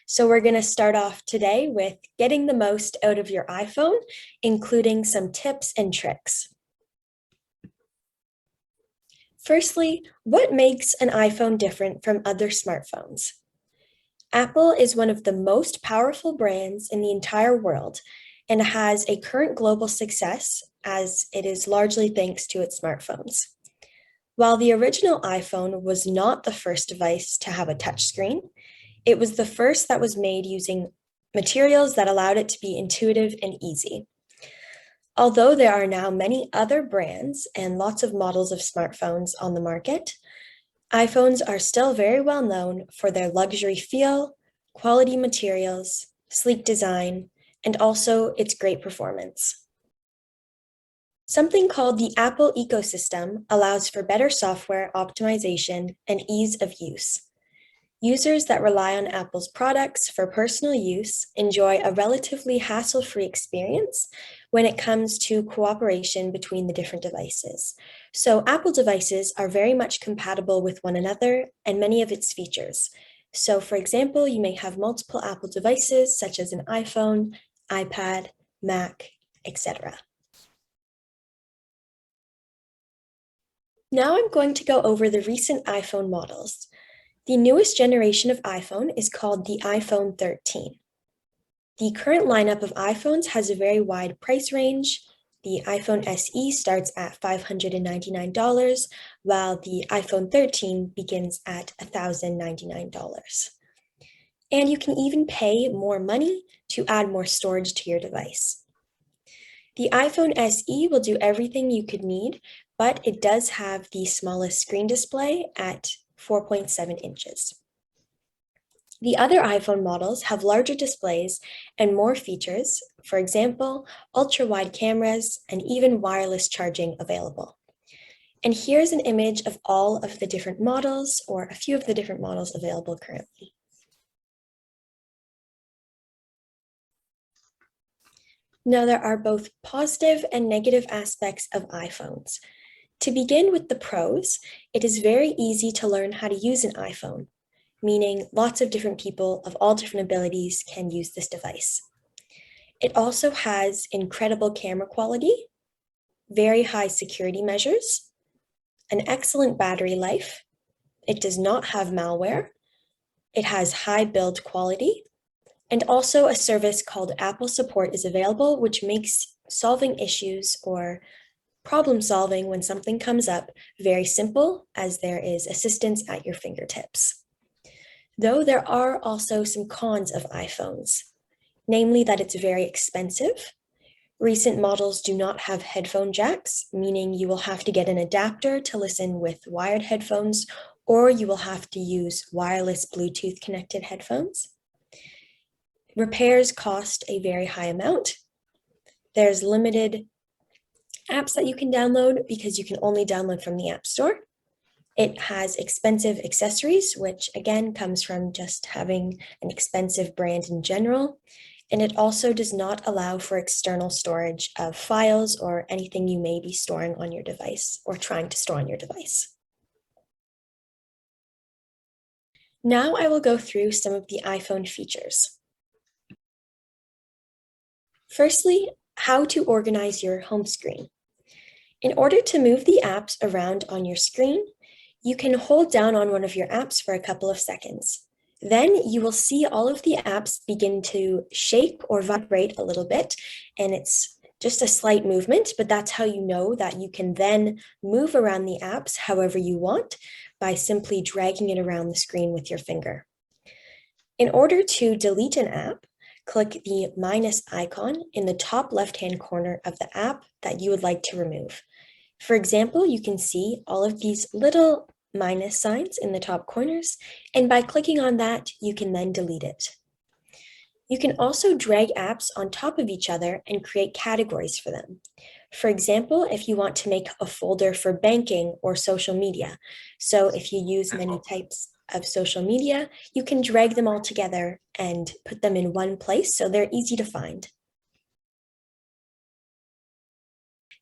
So we're going to start off today with getting the most out of your iPhone, including some tips and tricks. Firstly, what makes an iPhone different from other smartphones? Apple is one of the most powerful brands in the entire world and has a current global success as it is largely thanks to its smartphones. While the original iPhone was not the first device to have a touchscreen, it was the first that was made using materials that allowed it to be intuitive and easy. Although there are now many other brands and lots of models of smartphones on the market, iPhones are still very well known for their luxury feel, quality materials, sleek design, and also its great performance. Something called the Apple ecosystem allows for better software optimization and ease of use. Users that rely on Apple's products for personal use enjoy a relatively hassle-free experience when it comes to cooperation between the different devices. So Apple devices are very much compatible with one another and many of its features. So for example, you may have multiple Apple devices such as an iPhone, iPad, Mac, etc. Now I'm going to go over the recent iPhone models. The newest generation of iPhone is called the iPhone 13. The current lineup of iPhones has a very wide price range. The iPhone SE starts at $599, while the iPhone 13 begins at $1,099. And you can even pay more money to add more storage to your device. The iPhone SE will do everything you could need, but it does have the smallest screen display at 4.7 inches. The other iPhone models have larger displays and more features, for example, ultra-wide cameras and even wireless charging available. And here's an image of all of the different models, or a few of the different models available currently. Now, there are both positive and negative aspects of iPhones. To begin with the pros, it is very easy to learn how to use an iPhone, meaning lots of different people of all different abilities can use this device. It also has incredible camera quality, very high security measures, an excellent battery life. It does not have malware. It has high build quality, and also a service called Apple Support is available, which makes solving issues or problem solving when something comes up very simple, as there is assistance at your fingertips. Though there are also some cons of iPhones, namely that it's very expensive. Recent models do not have headphone jacks, meaning you will have to get an adapter to listen with wired headphones, or you will have to use wireless Bluetooth connected headphones. Repairs cost a very high amount. There's limited apps that you can download because you can only download from the App Store. It has expensive accessories, which again comes from just having an expensive brand in general. And it also does not allow for external storage of files or anything you may be storing on your device or trying to store on your device. Now I will go through some of the iPhone features. Firstly, how to organize your home screen. In order to move the apps around on your screen, you can hold down on one of your apps for a couple of seconds. Then you will see all of the apps begin to shake or vibrate a little bit, and it's just a slight movement, but that's how you know that you can then move around the apps however you want by simply dragging it around the screen with your finger. In order to delete an app, click the minus icon in the top left-hand corner of the app that you would like to remove. For example, you can see all of these little minus signs in the top corners, and by clicking on that, you can then delete it. You can also drag apps on top of each other and create categories for them. For example, if you want to make a folder for banking or social media. So if you use many types of social media, you can drag them all together and put them in one place so they're easy to find.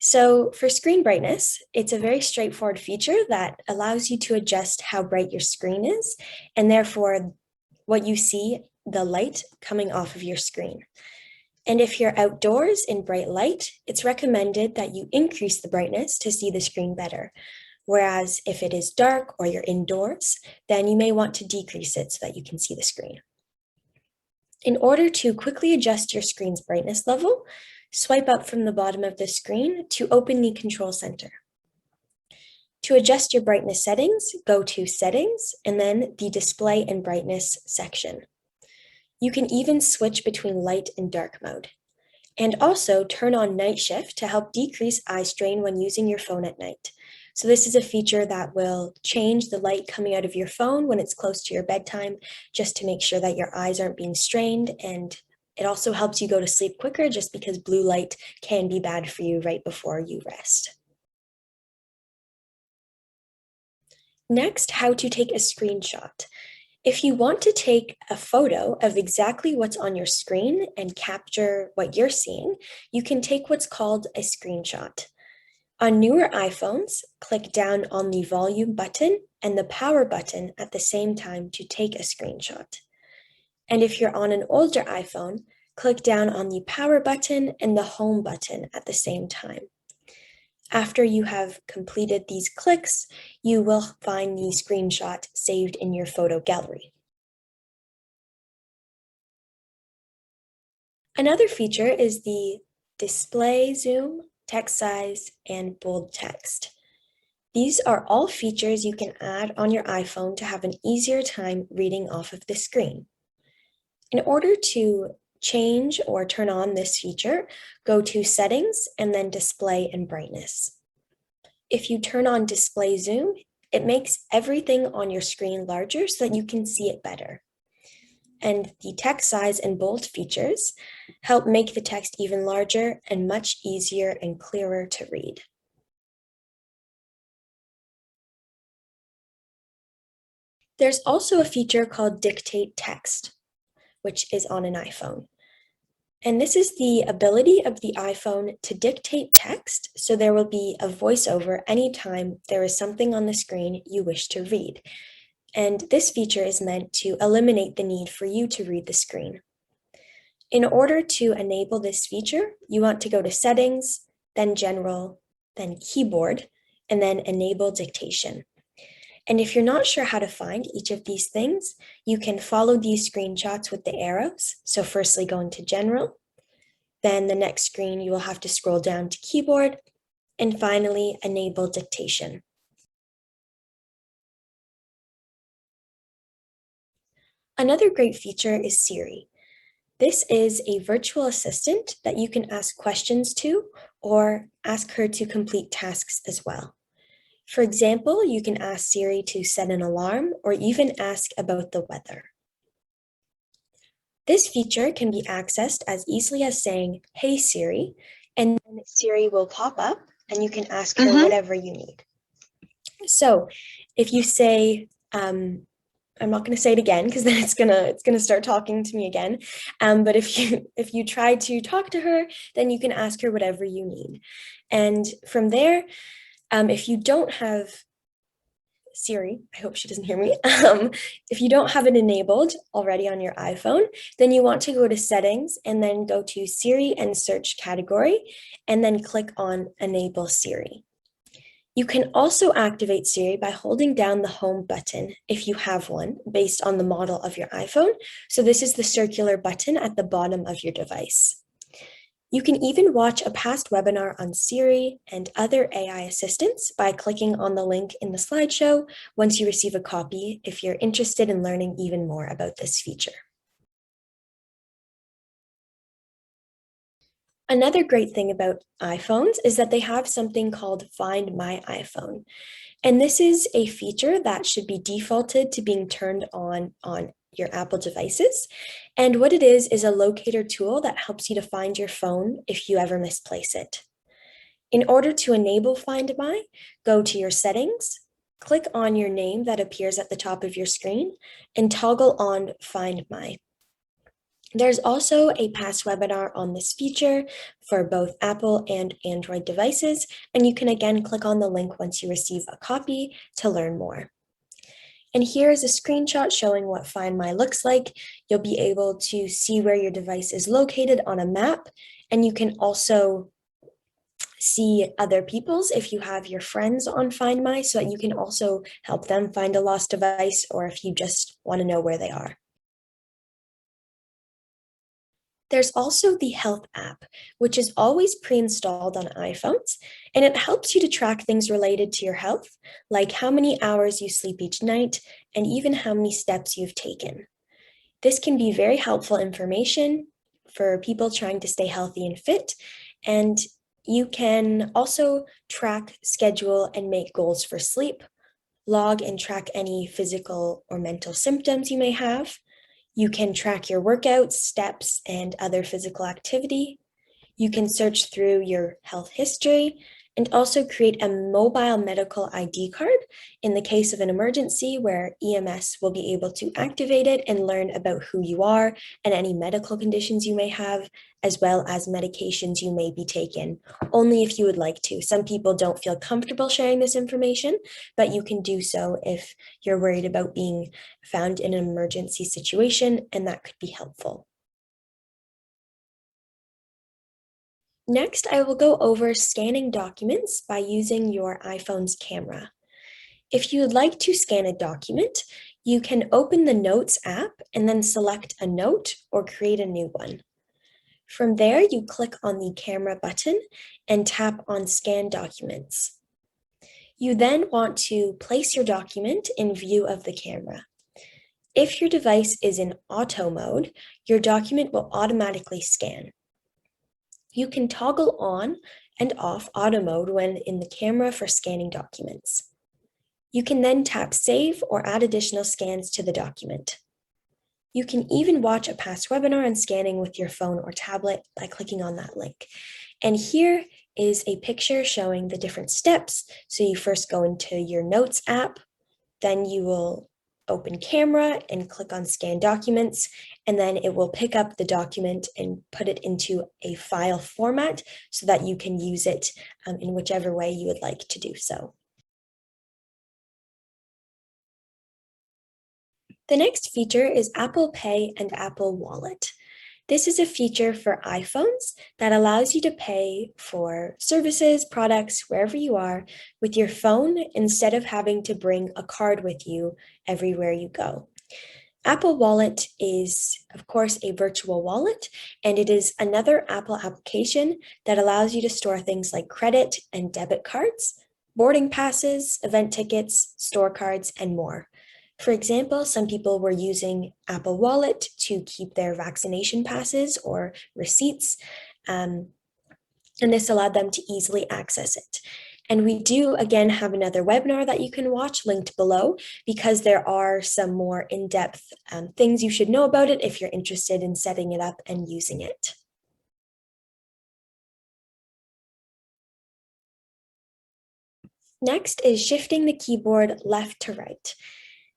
So for screen brightness, it's a very straightforward feature that allows you to adjust how bright your screen is, and therefore what you see, the light coming off of your screen. And if you're outdoors in bright light, it's recommended that you increase the brightness to see the screen better. Whereas if it is dark or you're indoors, then you may want to decrease it so that you can see the screen. In order to quickly adjust your screen's brightness level, swipe up from the bottom of the screen to open the control center. To adjust your brightness settings, go to Settings and then the Display and Brightness section. You can even switch between light and dark mode. And also turn on night shift to help decrease eye strain when using your phone at night. So this is a feature that will change the light coming out of your phone when it's close to your bedtime, just to make sure that your eyes aren't being strained. And it also helps you go to sleep quicker just because blue light can be bad for you right before you rest. Next, how to take a screenshot. If you want to take a photo of exactly what's on your screen and capture what you're seeing, you can take what's called a screenshot. On newer iPhones, click down on the volume button and the power button at the same time to take a screenshot. And if you're on an older iPhone, click down on the power button and the home button at the same time. After you have completed these clicks, you will find the screenshot saved in your photo gallery. Another feature is the display zoom, text size, and bold text. These are all features you can add on your iPhone to have an easier time reading off of the screen. In order to change or turn on this feature, go to Settings and then Display and Brightness. If you turn on display zoom, it makes everything on your screen larger so that you can see it better. And the text size and bold features help make the text even larger and much easier and clearer to read. There's also a feature called Dictate Text, which is on an iPhone. And this is the ability of the iPhone to dictate text, so there will be a voiceover anytime there is something on the screen you wish to read. And this feature is meant to eliminate the need for you to read the screen. In order to enable this feature, you want to go to Settings, then General, then Keyboard, and then Enable Dictation. And if you're not sure how to find each of these things, you can follow these screenshots with the arrows. So firstly, going to General, then the next screen, you will have to scroll down to Keyboard, and finally, Enable Dictation. Another great feature is Siri. This is a virtual assistant that you can ask questions to or ask her to complete tasks as well. For example, you can ask Siri to set an alarm or even ask about the weather. This feature can be accessed as easily as saying, "Hey Siri," and then Siri will pop up and you can ask her whatever you need. So if you say, I'm not going to say it again because then it's gonna start talking to me again. But if you try to talk to her, then you can ask her whatever you need. And from there, if you don't have Siri, I hope she doesn't hear me. If you don't have it enabled already on your iPhone, then you want to go to Settings and then go to Siri and Search Category, and then click on Enable Siri. You can also activate Siri by holding down the home button if you have one based on the model of your iPhone. So this is the circular button at the bottom of your device. You can even watch a past webinar on Siri and other AI assistants by clicking on the link in the slideshow once you receive a copy if you're interested in learning even more about this feature. Another great thing about iPhones is that they have something called Find My iPhone. And this is a feature that should be defaulted to being turned on your Apple devices. And what it is a locator tool that helps you to find your phone if you ever misplace it. In order to enable Find My, go to your settings, click on your name that appears at the top of your screen, and toggle on Find My. There's also a past webinar on this feature for both Apple and Android devices, and you can again click on the link once you receive a copy to learn more. And here is a screenshot showing what Find My looks like. You'll be able to see where your device is located on a map, and you can also see other people's if you have your friends on Find My, so that you can also help them find a lost device, or if you just want to know where they are. There's also the Health app, which is always pre-installed on iPhones, and it helps you to track things related to your health, like how many hours you sleep each night, and even how many steps you've taken. This can be very helpful information for people trying to stay healthy and fit, and you can also track, schedule, and make goals for sleep, log and track any physical or mental symptoms you may have. You can track your workouts, steps, and other physical activity. You can search through your health history and also create a mobile medical ID card in the case of an emergency where EMS will be able to activate it and learn about who you are and any medical conditions you may have, as well as medications you may be taking, only if you would like to. Some people don't feel comfortable sharing this information, but you can do so if you're worried about being found in an emergency situation, and that could be helpful. Next, I will go over scanning documents by using your iPhone's camera. If you would like to scan a document, you can open the Notes app and then select a note or create a new one. From there, you click on the camera button and tap on Scan Documents. You then want to place your document in view of the camera. If your device is in auto mode, your document will automatically scan. You can toggle on and off auto mode when in the camera for scanning documents. You can then tap Save or add additional scans to the document. You can even watch a past webinar on scanning with your phone or tablet by clicking on that link. And here is a picture showing the different steps. So you first go into your Notes app, then you will open camera and click on Scan Documents, and then it will pick up the document and put it into a file format so that you can use it in whichever way you would like to do so. The next feature is Apple Pay and Apple Wallet. This is a feature for iPhones that allows you to pay for services, products, wherever you are, with your phone instead of having to bring a card with you everywhere you go. Apple Wallet is, of course, a virtual wallet, and it is another Apple application that allows you to store things like credit and debit cards, boarding passes, event tickets, store cards, and more. For example, some people were using Apple Wallet to keep their vaccination passes or receipts, and this allowed them to easily access it. And we do, again, have another webinar that you can watch linked below because there are some more in-depth things you should know about it if you're interested in setting it up and using it. Next is shifting the keyboard left to right.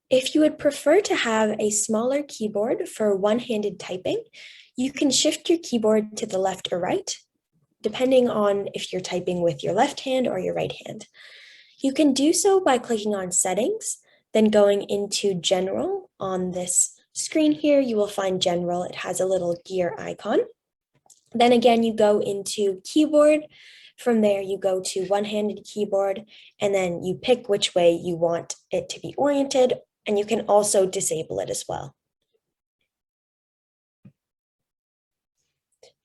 If you would prefer to have a smaller keyboard for one-handed typing, you can shift your keyboard to the left or right, depending on if you're typing with your left hand or your right hand. You can do so by clicking on Settings, then going into General. On this screen here, you will find General. It has a little gear icon. Then again, you go into Keyboard. From there, you go to one-handed keyboard, and then you pick which way you want it to be oriented, and you can also disable it as well.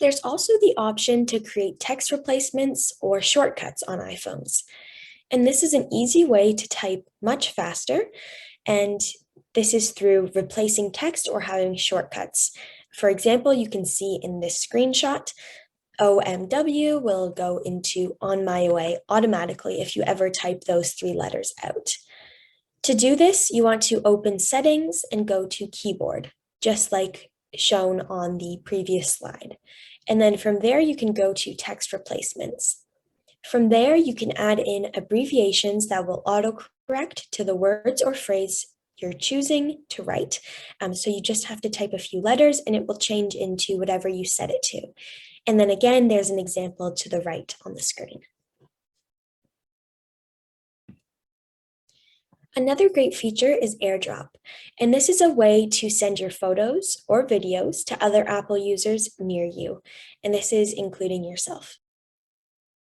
There's also the option to create text replacements or shortcuts on iPhones. And this is an easy way to type much faster. And this is through replacing text or having shortcuts. For example, you can see in this screenshot, OMW will go into On My Way automatically if you ever type those 3 letters out. To do this, you want to open Settings and go to Keyboard, just like shown on the previous slide. And then from there, you can go to Text Replacements. From there, you can add in abbreviations that will autocorrect to the words or phrase you're choosing to write. So you just have to type a few letters and it will change into whatever you set it to. And then again, there's an example to the right on the screen. Another great feature is AirDrop, and this is a way to send your photos or videos to other Apple users near you, and this is including yourself.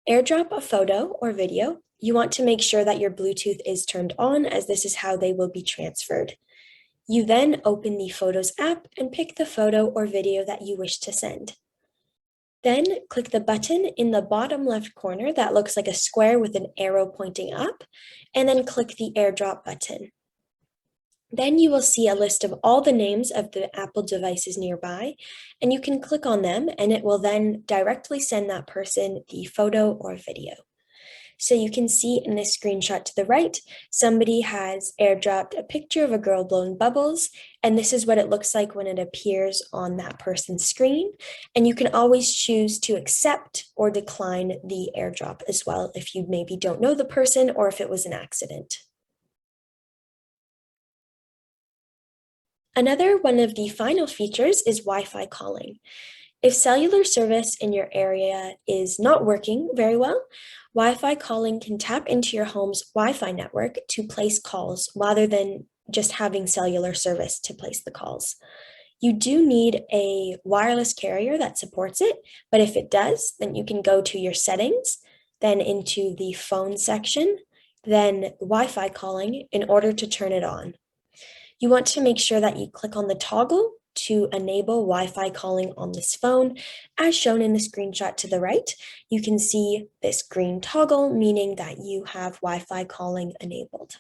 AirDrop a photo or video. You want to make sure that your Bluetooth is turned on, as this is how they will be transferred. You then open the Photos app and pick the photo or video that you wish to send. Then click the button in the bottom left corner that looks like a square with an arrow pointing up, and then click the AirDrop button. Then you will see a list of all the names of the Apple devices nearby, and you can click on them and it will then directly send that person the photo or video. So you can see in this screenshot to the right, somebody has airdropped a picture of a girl blowing bubbles, and this is what it looks like when it appears on that person's screen. And you can always choose to accept or decline the airdrop as well if you maybe don't know the person or if it was an accident. Another one of the final features is Wi-Fi calling. If cellular service in your area is not working very well, Wi-Fi calling can tap into your home's Wi-Fi network to place calls rather than just having cellular service to place the calls. You do need a wireless carrier that supports it, but if it does, then you can go to your settings, then into the phone section, then Wi-Fi calling in order to turn it on. You want to make sure that you click on the toggle to enable Wi-Fi calling on this phone. As shown in the screenshot to the right, you can see this green toggle, meaning that you have Wi-Fi calling enabled.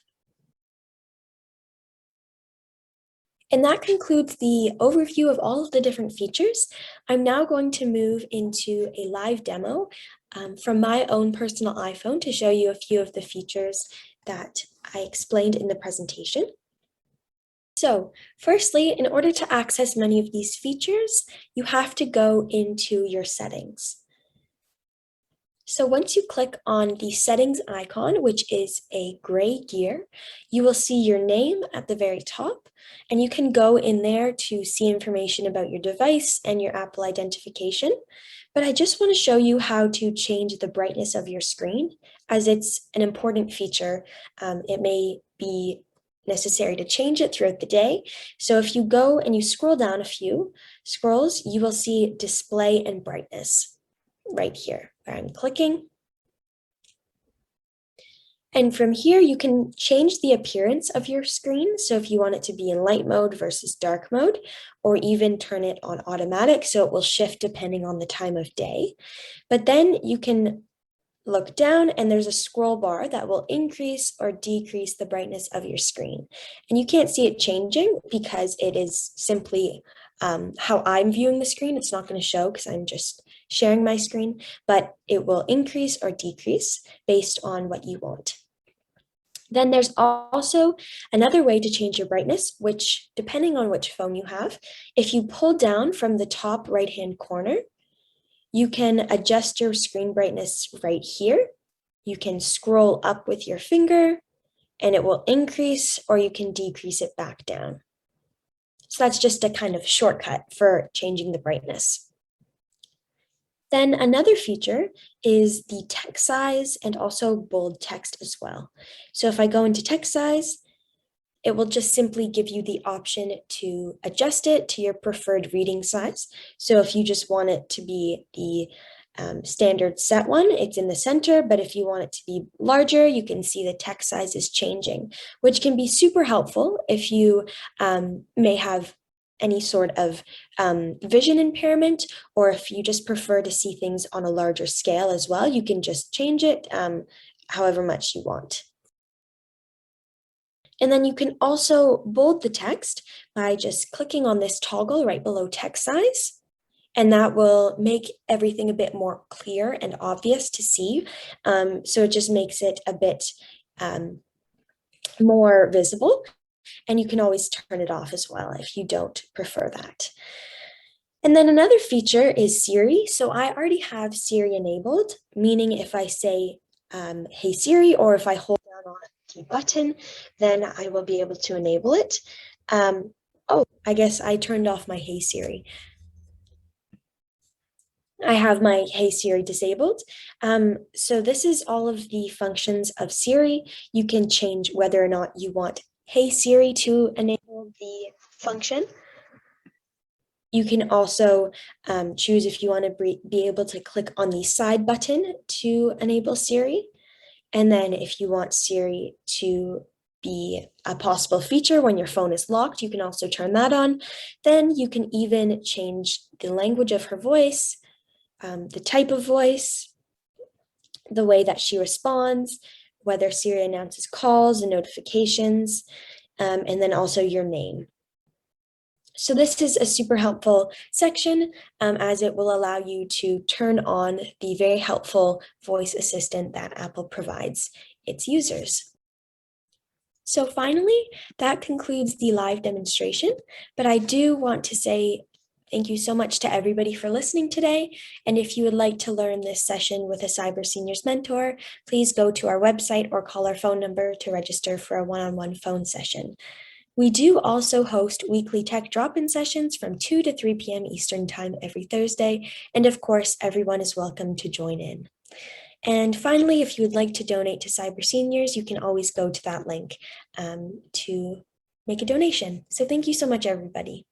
And that concludes the overview of all of the different features. I'm now going to move into a live demo from my own personal iPhone to show you a few of the features that I explained in the presentation. So firstly, in order to access many of these features, you have to go into your settings. So once you click on the settings icon, which is a gray gear, you will see your name at the very top, and you can go in there to see information about your device and your Apple identification. But I just want to show you how to change the brightness of your screen, as it's an important feature. It may be necessary to change it throughout the day. So if you go and you scroll down a few scrolls, you will see display and brightness right here where I'm clicking. And from here, you can change the appearance of your screen. So if you want it to be in light mode versus dark mode, or even turn it on automatic, so it will shift depending on the time of day. But then you can look down and there's a scroll bar that will increase or decrease the brightness of your screen. And you can't see it changing because it is simply how I'm viewing the screen. It's not going to show because I'm just sharing my screen, but it will increase or decrease based on what you want. Then there's also another way to change your brightness, which depending on which phone you have, if you pull down from the top right-hand corner, you can adjust your screen brightness right here. You can scroll up with your finger and it will increase, or you can decrease it back down. So that's just a kind of shortcut for changing the brightness. Then another feature is the text size and also bold text as well. So if I go into text size, it will just simply give you the option to adjust it to your preferred reading size. So if you just want it to be the standard set one, it's in the center, but if you want it to be larger, you can see the text size is changing, which can be super helpful if you may have any sort of vision impairment, or if you just prefer to see things on a larger scale as well, you can just change it however much you want. And then you can also bold the text by just clicking on this toggle right below text size, and that will make everything a bit more clear and obvious to see. So it just makes it a bit more visible, and you can always turn it off as well if you don't prefer that. And then another feature is Siri. So I already have Siri enabled, meaning if I say, hey Siri, or if I hold down on key button, then I will be able to enable it. I guess I turned off my Hey Siri. I have my Hey Siri disabled. So this is all of the functions of Siri. You can change whether or not you want Hey Siri to enable the function. You can also choose if you want to be able to click on the side button to enable Siri. And then if you want Siri to be a possible feature when your phone is locked, you can also turn that on. Then you can even change the language of her voice, the type of voice, the way that she responds, whether Siri announces calls and notifications, and then also your name. So this is a super helpful section as it will allow you to turn on the very helpful voice assistant that Apple provides its users. So finally, that concludes the live demonstration, but I do want to say thank you so much to everybody for listening today. And if you would like to learn this session with a Cyber Seniors mentor, please go to our website or call our phone number to register for a one-on-one phone session. We do also host weekly tech drop-in sessions from 2 to 3 p.m. Eastern Time every Thursday, and of course, everyone is welcome to join in. And finally, if you would like to donate to Cyber Seniors, you can always go to that link to make a donation. So thank you so much, everybody.